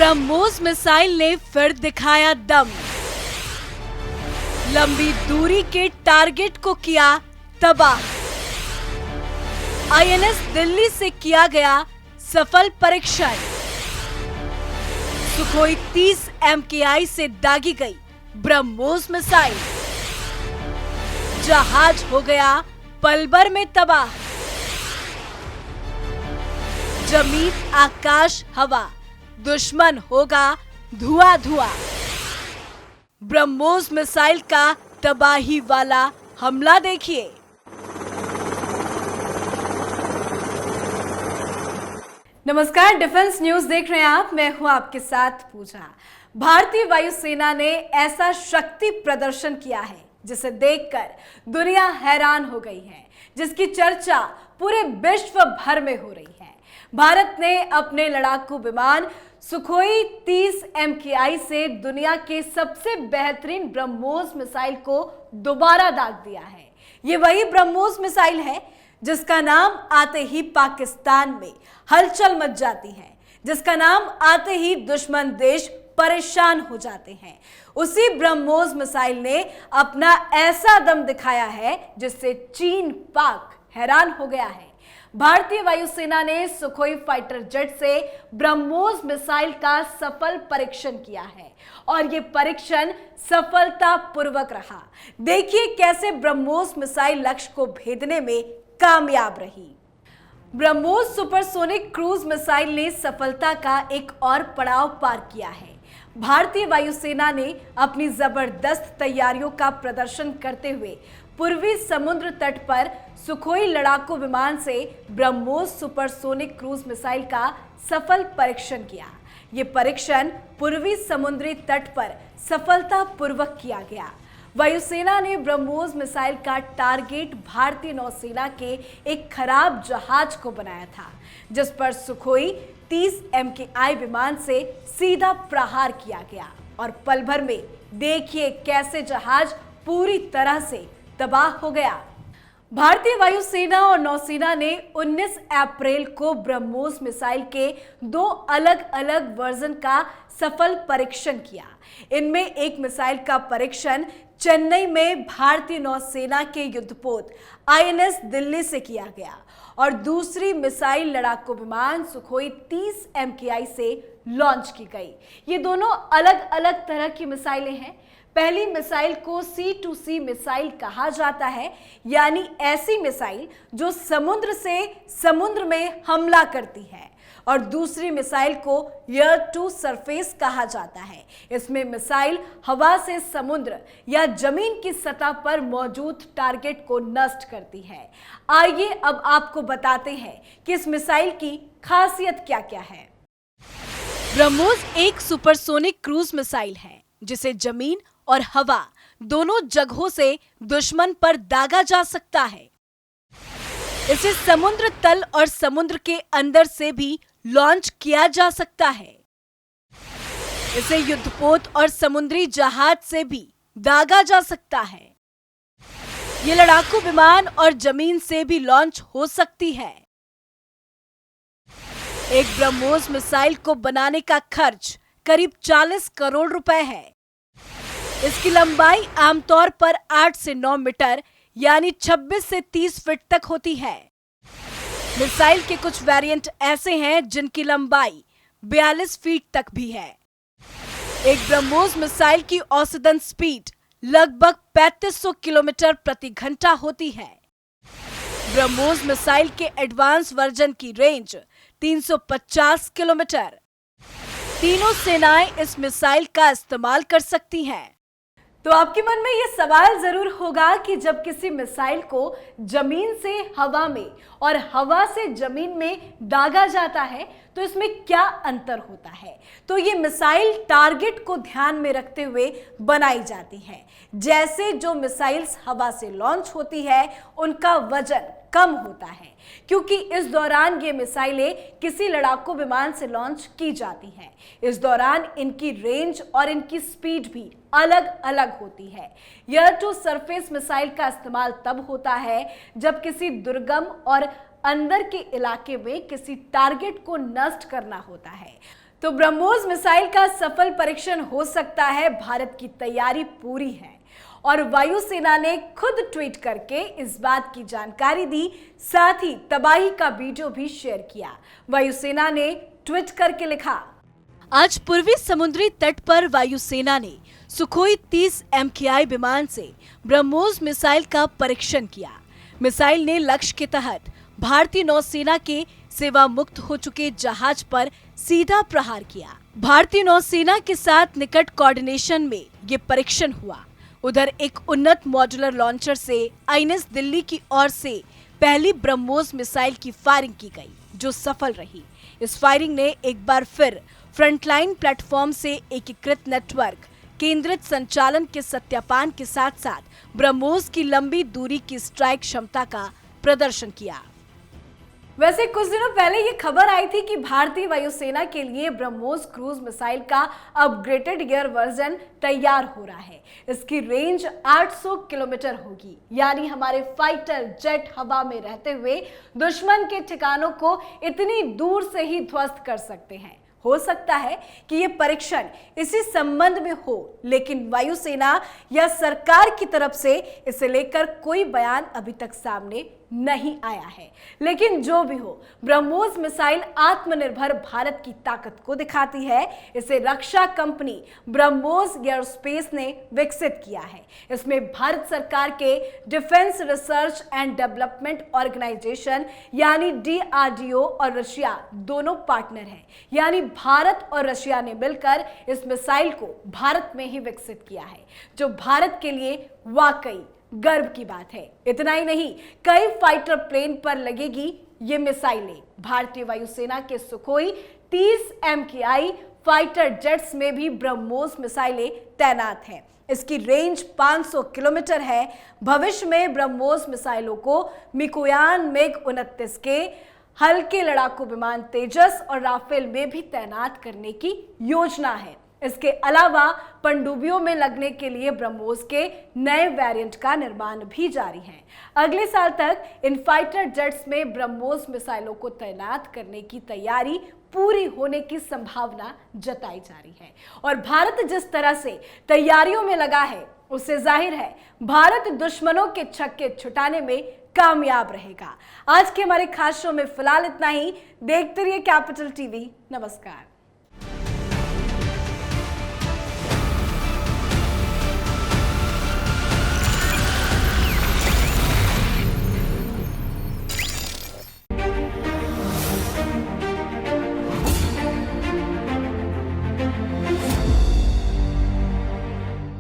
BrahMos missile ने फिर दिखाया दम। लंबी दूरी के टारगेट को किया तबाह। आईएनएस दिल्ली से किया गया सफल परीक्षण। सुखोई 30 MKI से दागी गई ब्रह्मोस मिसाइल। जहाज हो गया पल भर में तबाह। जमीन, आकाश, हवा, दुश्मन होगा धुआं धुआं। ब्रह्मोस मिसाइल का तबाही वाला हमला देखिए। नमस्कार, डिफेंस न्यूज देख रहे हैं आप। मैं हूं आपके साथ पूजा। भारतीय वायुसेना ने ऐसा शक्ति प्रदर्शन किया है जिसे देखकर दुनिया हैरान हो गई है, जिसकी चर्चा पूरे विश्व भर में हो रही है। भारत ने अपने लड़ाकू विमान सुखोई 30 MKI से दुनिया के सबसे बेहतरीन ब्रह्मोस मिसाइल को दोबारा दाग दिया है। ये वही ब्रह्मोस मिसाइल है जिसका नाम आते ही पाकिस्तान में हलचल मच जाती है, जिसका नाम आते ही दुश्मन देश परेशान हो जाते हैं। उसी ब्रह्मोस मिसाइल ने अपना ऐसा दम दिखाया है जिससे चीन, पाक हैरान हो गया है। भारतीय वायुसेना ने सुखोई फाइटर जेट से ब्रह्मोस मिसाइल का सफल परीक्षण किया है और ये परीक्षण सफलतापूर्वक रहा। देखिए कैसे ब्रह्मोस मिसाइल लक्ष्य को भेदने में कामयाब रही। ब्रह्मोस सुपरसोनिक क्रूज मिसाइल ने सफलता का एक और पड़ाव पार किया है। भारतीय वायुसेना ने अपनी जबरदस्त तैयारियों का प्रदर्शन करते हुए पूर्वी समुद्र तट पर सुखोई लड़ाकू विमान से ब्रह्मोस सुपरसोनिक क्रूज मिसाइल का सफल परीक्षण किया। ये परीक्षण पूर्वी समुद्री तट पर सफलतापूर्वक किया गया। वायुसेना ने ब्रह्मोस मिसाइल का टारगेट भारतीय नौसेना के एक खराब जहाज को बनाया था, जिस पर सुखोई 30 MKI विमान से सीधा प्रहार किया गया और पल भर में देखिए कैसे जहाज पूरी तरह से तबाह हो गया। भारतीय वायुसेना और नौसेना ने 19 अप्रैल को ब्रह्मोस मिसाइल के 2 अलग अलग वर्जन का सफल परीक्षण किया। इनमें एक मिसाइल का परीक्षण चेन्नई में भारतीय नौसेना के युद्धपोत आईएनएस दिल्ली से किया गया और दूसरी मिसाइल लड़ाकू विमान सुखोई 30 MKI से लॉन्च की गई। ये दोनों अलग अलग तरह की मिसाइलें हैं। पहली मिसाइल को C2C मिसाइल कहा जाता है, यानी ऐसी मिसाइल जो समुद्र से समुद्र में हमला करती है, और दूसरी मिसाइल को एयर टू सरफेस कहा जाता है। इसमें मिसाइल हवा से समुद्र या जमीन की सतह पर मौजूद टारगेट को नष्ट करती है। आइए अब आपको बताते हैं कि इस मिसाइल की खासियत क्या क्या है। ब्रह्मोस एक सुपरसोनिक क्रूज मिसाइल है जिसे जमीन और हवा दोनों जगहों से दुश्मन पर दागा जा सकता है। इसे समुद्र तल और समुद्र के अंदर से भी लॉन्च किया जा सकता है। इसे युद्धपोत और समुद्री जहाज से भी दागा जा सकता है। ये लड़ाकू विमान और जमीन से भी लॉन्च हो सकती है। एक ब्रह्मोस मिसाइल को बनाने का खर्च करीब 40 करोड़ रुपए है। इसकी लंबाई आमतौर पर 8 से 9 मीटर यानी 26 से 30 फीट तक होती है। मिसाइल के कुछ वेरिएंट ऐसे हैं जिनकी लंबाई 42 फीट तक भी है। एक ब्रह्मोस मिसाइल की औसतन स्पीड लगभग 3500 किलोमीटर प्रति घंटा होती है। ब्रह्मोस मिसाइल के एडवांस वर्जन की रेंज 350 किलोमीटर। तीनों सेनाएं इस मिसाइल का इस्तेमाल कर सकती हैं। तो आपके मन में ये सवाल जरूर होगा कि जब किसी मिसाइल को जमीन से हवा में और हवा से जमीन में दागा जाता है तो इसमें क्या अंतर होता है। तो ये मिसाइल टारगेट को ध्यान में रखते हुए बनाई जाती है। जैसे जो मिसाइल्स हवा से लॉन्च होती है उनका वजन कम होता है, क्योंकि इस दौरान ये मिसाइलें किसी लड़ाकू विमान से लॉन्च की जाती हैं। इस दौरान इनकी रेंज और इनकी स्पीड भी अलग अलग होती है। एयर टू सरफेस मिसाइल का इस्तेमाल तब होता है जब किसी दुर्गम और अंदर के इलाके में किसी टारगेट को नष्ट करना होता है। तो ब्रह्मोस मिसाइल का सफल परीक्षण हो सकता है, भारत की तैयारी पूरी है। और वायुसेना ने खुद ट्वीट करके इस बात की जानकारी दी, साथ ही तबाही का वीडियो भी शेयर किया। वायुसेना ने ट्वीट करके लिखा, आज पूर्वी समुद्री तट पर वायुसेना ने सुखोई 30 MKI विमान से ब्रह्मोस मिसाइल का परीक्षण किया। मिसाइल ने लक्ष्य के तहत भारतीय नौसेना के सेवा मुक्त हो चुके जहाज पर सीधा प्रहार किया। भारतीय नौसेना के साथ निकट कोऑर्डिनेशन में ये परीक्षण हुआ। उधर एक उन्नत मॉड्यूलर लॉन्चर से आईएनएस दिल्ली की ओर से पहली ब्रह्मोस मिसाइल की फायरिंग की गई, जो सफल रही। इस फायरिंग ने एक बार फिर फ्रंटलाइन प्लेटफॉर्म से एकीकृत नेटवर्क, केंद्रित संचालन के सत्यापन के साथ साथ ब्रह्मोस की लंबी दूरी की स्ट्राइक क्षमता का प्रदर्शन किया। वैसे कुछ दिनों पहले ये खबर आई थी कि भारतीय वायुसेना के लिए ब्रह्मोस क्रूज मिसाइल का अपग्रेडेड एयर वर्जन तैयार हो रहा है। इसकी रेंज 800 किलोमीटर होगी, यानी हमारे फाइटर जेट हवा में रहते हुए दुश्मन के ठिकानों को इतनी दूर से ही ध्वस्त कर सकते हैं। हो सकता है कि ये परीक्षण इसी संबंध में हो, लेकिन वायुसेना या सरकार की तरफ से इसे लेकर कोई बयान अभी तक सामने नहीं आया है। लेकिन जो भी हो, ब्रह्मोस मिसाइल आत्मनिर्भर भारत की ताकत को दिखाती है। इसे रक्षा कंपनी ब्रह्मोस एयरोस्पेस ने विकसित किया है। इसमें भारत सरकार के defence research and development organisation यानी DRDO और रशिया दोनों पार्टनर हैं। यानी भारत और रशिया ने मिलकर इस मिसाइल को भारत में ही विकसित किया है, जो भारत के लिए वाकई गर्व की बात है। इतना ही नहीं, कई फाइटर प्लेन पर लगेगी ये मिसाइलें। भारतीय वायुसेना के सुखोई 30 MKI फाइटर जेट्स में भी ब्रह्मोस मिसाइलें तैनात हैं। इसकी रेंज 500 किलोमीटर है। भविष्य में ब्रह्मोस मिसाइलों को मिगोयान MiG-29 के हल्के लड़ाकू विमान तेजस और राफेल में भी तैनात करने की योजना है। इसके अलावा पनडुब्बियों में लगने के लिए ब्रह्मोस के नए वेरिएंट का निर्माण भी जारी है। अगले साल तक इन फाइटर जेट्स में ब्रह्मोस मिसाइलों को तैनात करने की तैयारी पूरी होने की संभावना जताई जा रही है। और भारत जिस तरह से तैयारियों में लगा है, उससे जाहिर है भारत दुश्मनों के छक्के छुटाने में कामयाब रहेगा। आज के हमारे खास शो में फिलहाल इतना ही। देखते रहिए कैपिटल टीवी। नमस्कार।